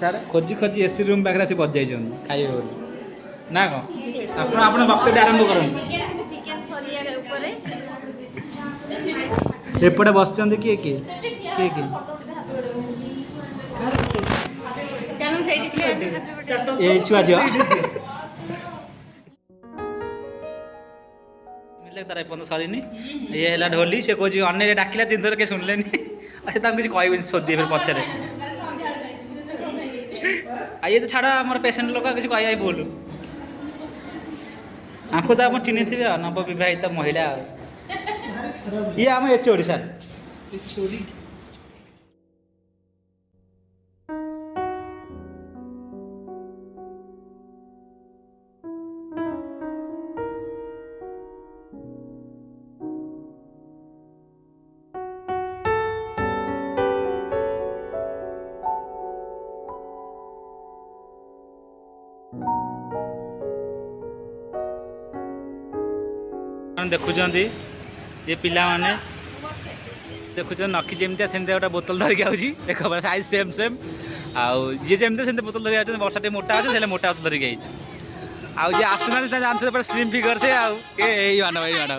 Sir ଖୋଜି ଖୋଜି AC room ପାଖରେ ଆସି ବସି ଯାଇଛନ୍ତି ଖାଇବେ ବୋଲି ନା କ'ଣ ଆପଣ ଆପଣ ବକ୍ତବ୍ୟ ଆରମ୍ଭ କରନ୍ତୁ। ଏପଟେ ବସିଛନ୍ତି କିଏ କିଏ କିଏ କିଏ ଏଇ ଛୁଆ ଝିଅ ତାର ଏପର୍ଯ୍ୟନ୍ତ ସରିନି ଇଏ ହେଲା ଢୋଲି ସେ କହୁଛି ଅନ୍ୟ ଡାକିଲା 3 ଥର କେହି ଶୁଣିଲେନି ଆଉ ସେ ତାଙ୍କୁ କିଛି କହିବେନି ଶୋଧିବେ ପଛରେ ଆଉ ଇଏ ତ ଛାଡ଼ ଆମର ପେସେଣ୍ଟ ଲୋକ କିଛି କହିବା ଭୁଲ ଆମକୁ ତ ଆପଣ ଚିହ୍ନିଥିବେ ଆଉ ନବବିବାହିତ ମହିଳା ଆଉ ଇଏ ଆମ ଏଚଓଡି ସାର୍ ଦେଖୁଛନ୍ତି ये पिला माने देखुच नखी जमी सेमती गोटे बोतल धरिक आऊँगी देख साइज सेम सेम आउ जी जमी से बोतल धरिक आते वर्षा टे मोटा अच्छे से मोटा बोतल धरिक आई आउ जी आसुना जानते पूरा स्लिम फिगर से आउ मान भाई मान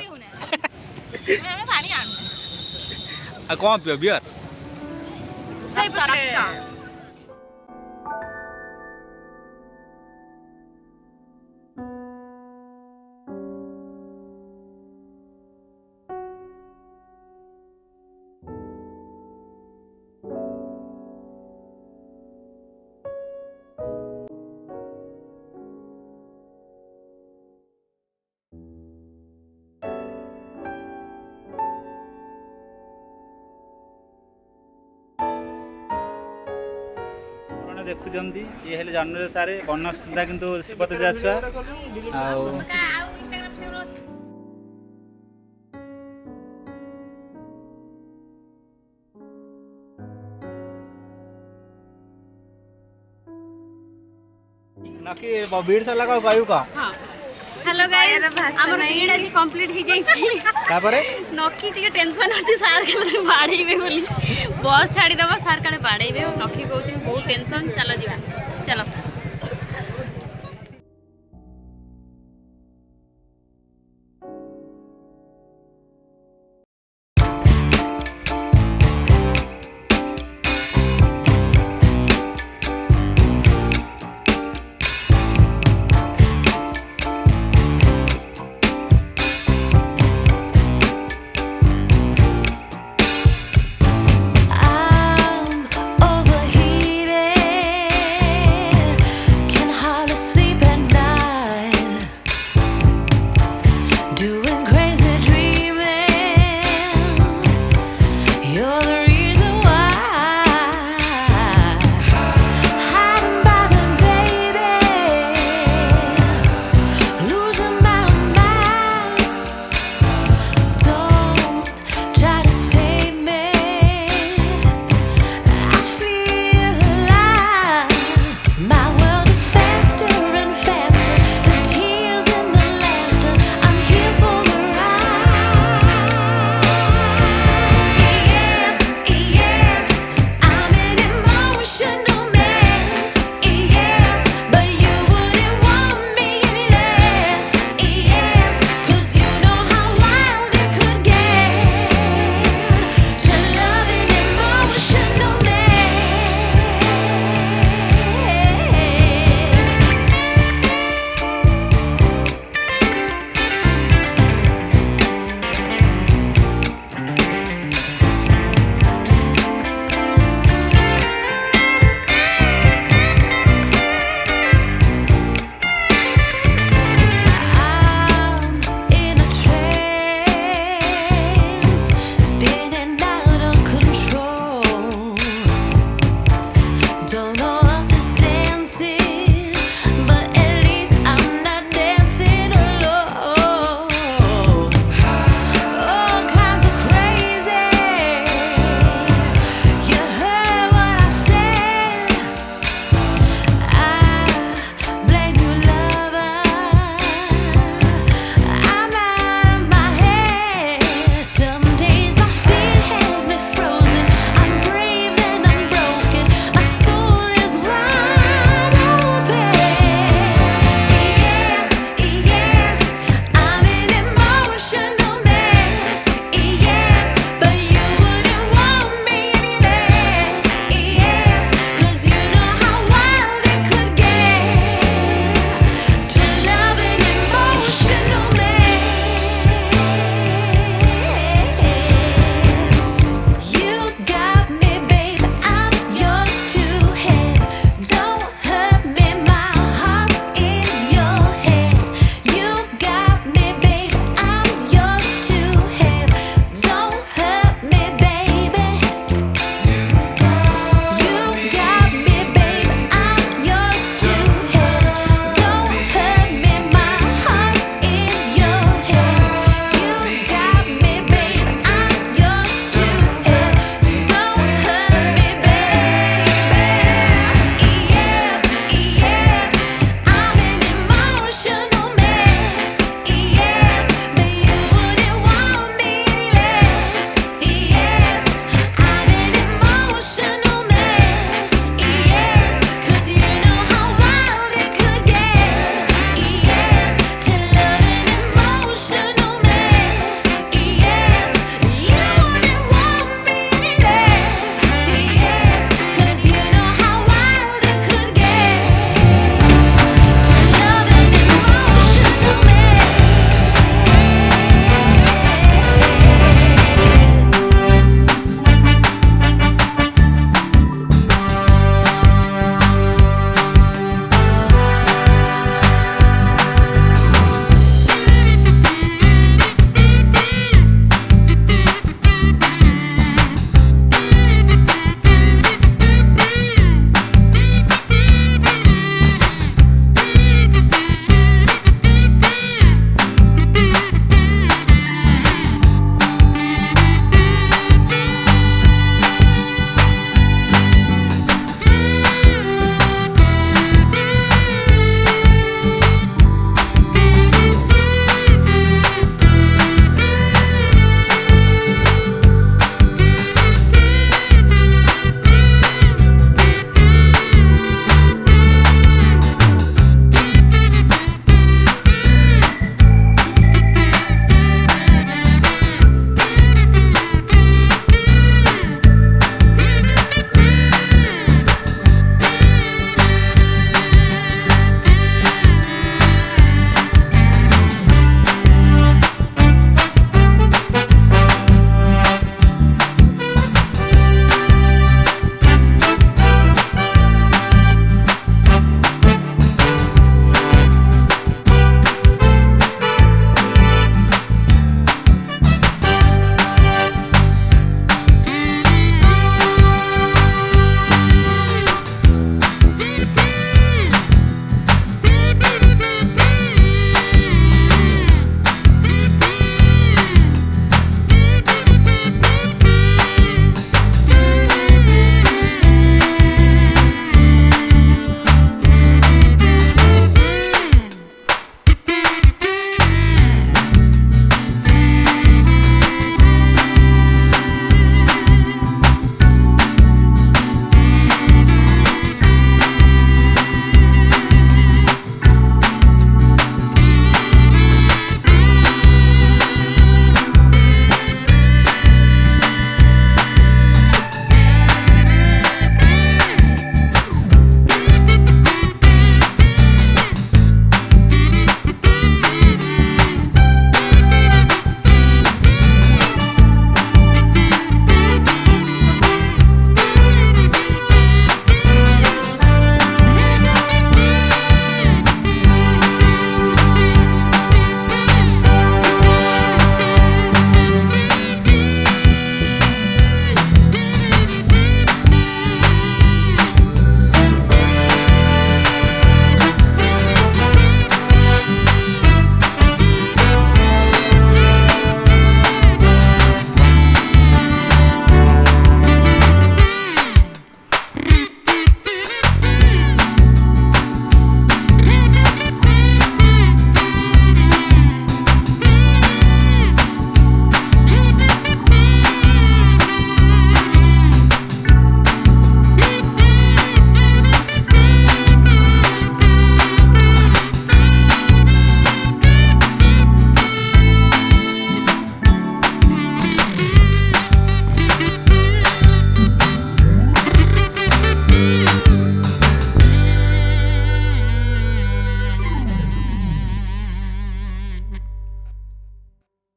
कौन पियो बियर देखुंत ये हेल्ले जन्म सारे बनस्थिता किंतु श्रीपति छुआ नकी बीड़ सरला कहू कह हेलो गाइस हमर बीड आज कंप्लीट हो जाई तापरे नखी टिके टेंशन अछि सार के बाड़ेबे बोली बस छाड़ी दबा सार काने बाड़ेबे नखी कहउछि बहुत टेंशन चलो जीवा चलो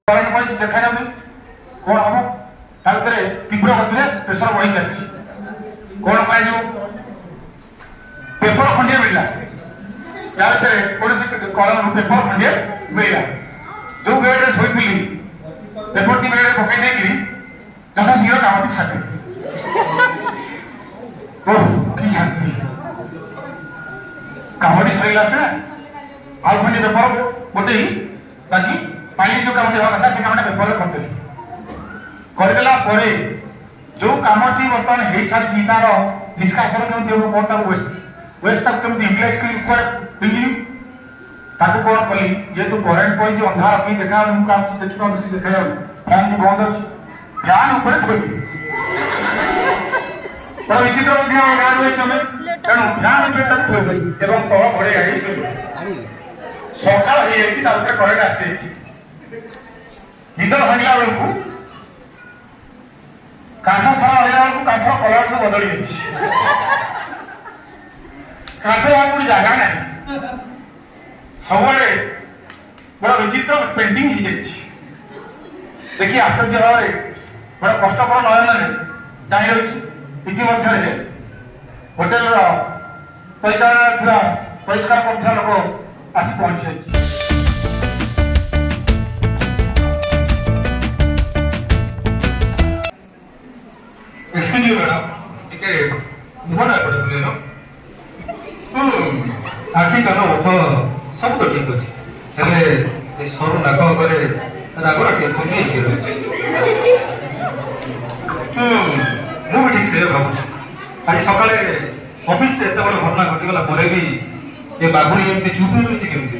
କରେଣ୍ଟ ପଏଣ୍ଟ ଦେଖାଯାଉନି କ'ଣ ହବ ତା ଭିତରେ ତୀବ୍ର ଗତିରେ ପ୍ରେସର ବଢ଼ି ଚାଲିଛି କ'ଣ କରାଯିବ ପେପର ଖଣ୍ଡିଏ ମିଳିଲା ୟା ଭିତରେ କୌଣସି କଲମରୁ ପେପର ଖଣ୍ଡିଏ ମିଳିଲା ଯୋଉ ବେଡରେ ଶୋଇଥିଲି ପେପରଟି ବେଡରେ ପକେଇ ଦେଇକିରି ଯଥା ଶୀଘ୍ର କାମଟି ସାରିଦେଲି ଓହ କି ଶାନ୍ତି କାମଟି ସରିଲା ସିନା ଆଉ ଖଣ୍ଡେ ପେପର ଗୋଟେଇ ବାକି ପାଣି ଯୋଉ କାମଟି ହେବା କଥା ସେ କାମଟା ପେପରରେ କରିଦେଲି କରିଦେଲା ପରେ ଯୋଉ କାମଟି ବର୍ତ୍ତମାନ ହେଇସାରିଛି ତାର ନିଷ୍କାସନ କେମିତି ହେବ କ'ଣ ତାକୁ ୱେଷ୍ଟଟାକୁ କେମିତି ୟୁଟିଲାଇଜ କରି କୁଆଡ଼େ ପିଙ୍ଗିବି ତାକୁ କ'ଣ କଲି ଯେହେତୁ କରେଣ୍ଟ ପଡ଼ିଛି ଅନ୍ଧାର ରଖି ଦେଖାଯାଉନି ମୁଁ କାମ ଦେଖିପାରୁଛି ଦେଖାଯାଉନି ଫ୍ୟାନ୍ ବନ୍ଦ ଅଛି ଫ୍ୟାନ୍ ଉପରେ ଥୋଇଲି ବଡ଼ ବିଚିତ୍ର ମଧ୍ୟ ଗାଁ ରହିଛି ଆମେ ତେଣୁ ଫ୍ୟାନ୍ ଉପରେ ତାକୁ ଥୋଇଲି ଏବଂ ତଳ ଘୋଡ଼େଇ ଗାଡ଼ି ଶୋଇଲି ସକାଳ ହେଇଯାଇଛି ତା ଭିତରେ କରେଣ୍ଟ ଆସିଯାଇଛି ନିଦ ଭାଙ୍ଗିଲା ବେଳକୁ କାଠ ସାରା ରହିଲା ବେଳକୁ କାଠର କଲର ସବୁ ବଦଳି ଯାଇଛି କାଠରେ ଆଉ କୋଉଠି ଜାଗା ନାହିଁ ସବୁଆଡେ ବଡ ବିଚିତ୍ର ପେଣ୍ଟିଂ ହେଇଯାଇଛି ଦେଖି ଆଶ୍ଚର୍ଯ୍ୟ ଭାବରେ ବଡ କଷ୍ଟକର ନୟନରେ ଚାହିଁ ରହିଛି ଇତିମଧ୍ୟରେ ହୋଟେଲର ପରିଚାଳନା ଥିବା ପରିଷ୍କାର କରୁଥିବା ଲୋକ ଆସି ପହଞ୍ଚିଯାଇଛି एक्सक्यूज मी मैडम टिके मुहटा पड़े बुलेन आखि कान ओठ सब तो ठीक अच्छे हेले ए सरू नाक करे रागरा के थोड़ी अच्छी रही मु भी ठीक से भावुँ आज सकाले ऑफिस से एत बड़ घटना घटीगला पर भी ये बाघुणी एमती चुप रही केमती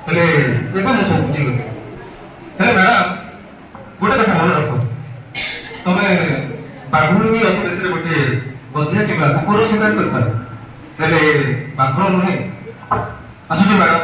हेले ଏବେ ମୁଁ ସବୁ ବୁଝିଗଲି ହେଲେ ମ୍ୟାଡ଼ାମ ଗୋଟେ କଥା ମନେ ରଖ ତମେ ବାଘୁଣୀ ବି ଅତି ବେଶୀରେ ଗୋଟିଏ ଗଧିଆ କିମ୍ବା କୁକୁର ଶିକାର କରିପାର ହେଲେ ବାଘ ନୁହେଁ ଆସୁଛି ମ୍ୟାଡ଼ାମ